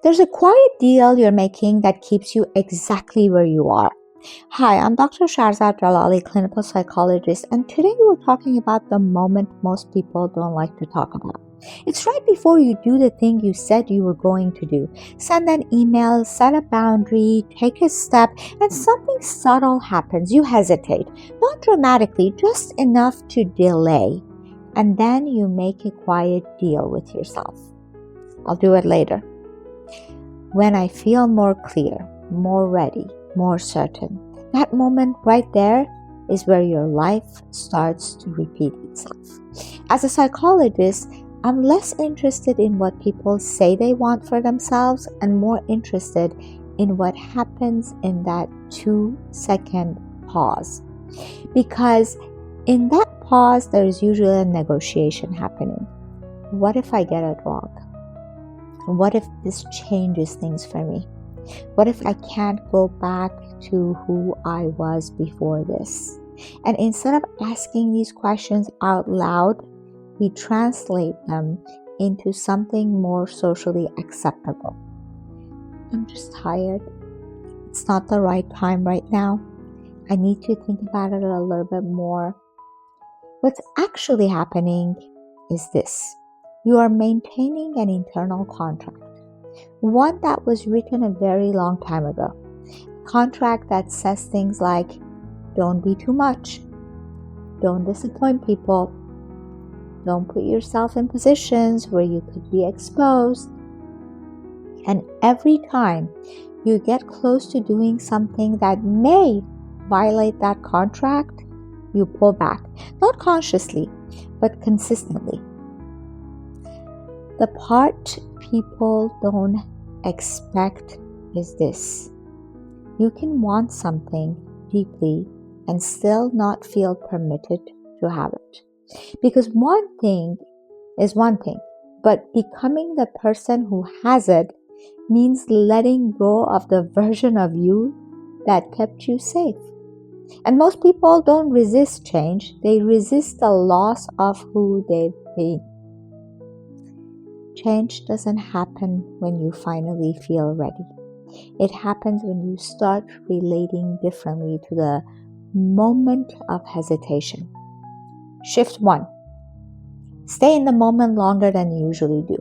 There's a quiet deal you're making that keeps you exactly where you are. Hi, I'm Dr. Shahrzad Jalali, clinical psychologist, and today we're talking about the moment most people don't like to talk about. It's right before you do the thing you said you were going to do. Send an email, set a boundary, take a step, and something subtle happens. You hesitate, not dramatically, just enough to delay. And then you make a quiet deal with yourself. I'll do it later. When I feel more clear, more ready, more certain, that moment right there is where your life starts to repeat itself. As a psychologist, I'm less interested in what people say they want for themselves and more interested in what happens in that 2-second pause. Because in that pause, there is usually a negotiation happening. What if I get it wrong? What if this changes things for me? What if I can't go back to who I was before this? And instead of asking these questions out loud, we translate them into something more socially acceptable. I'm just tired. It's not the right time right now. I need to think about it a little bit more. What's actually happening is this. You are maintaining an internal contract, one that was written a very long time ago. A contract that says things like, don't be too much, don't disappoint people, don't put yourself in positions where you could be exposed. And every time you get close to doing something that may violate that contract, you pull back, not consciously, but consistently. The part people don't expect is this. You can want something deeply and still not feel permitted to have it. Because one thing is one thing, but becoming the person who has it means letting go of the version of you that kept you safe. And most people don't resist change, they resist the loss of who they've been. Change doesn't happen when you finally feel ready. It happens when you start relating differently to the moment of hesitation. Shift 1. Stay in the moment longer than you usually do.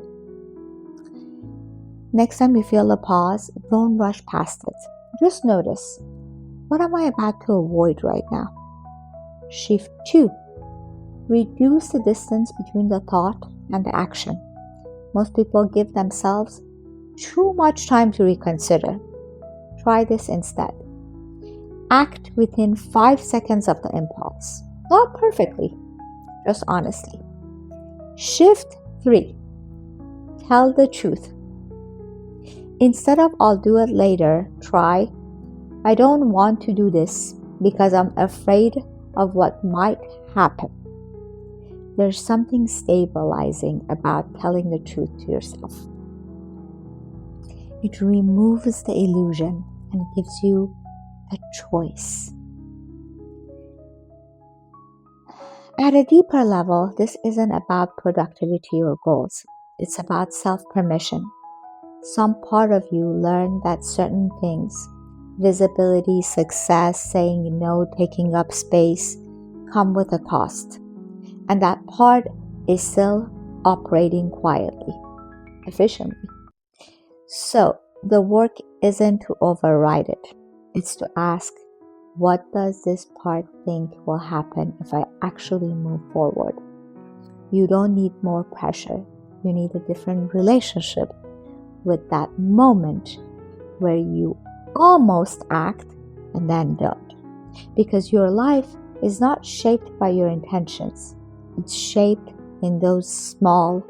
Next time you feel a pause, don't rush past it. Just notice, what am I about to avoid right now? Shift 2. Reduce the distance between the thought and the action. Most people give themselves too much time to reconsider. Try this instead. Act within 5 seconds of the impulse. Not perfectly, just honestly. Shift 3. Tell the truth. Instead of I'll do it later, try I don't want to do this because I'm afraid of what might happen. There's something stabilizing about telling the truth to yourself. It removes the illusion and gives you a choice. At a deeper level, this isn't about productivity or goals. It's about self-permission. Some part of you learned that certain things, visibility, success, saying no, taking up space, come with a cost. And that part is still operating quietly, efficiently. So the work isn't to override it. It's to ask, what does this part think will happen if I actually move forward? You don't need more pressure. You need a different relationship with that moment where you almost act and then don't. Because your life is not shaped by your intentions. It's shaped in those small,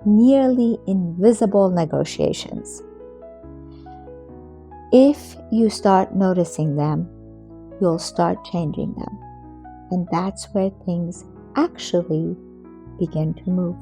nearly invisible negotiations. If you start noticing them, you'll start changing them. And that's where things actually begin to move.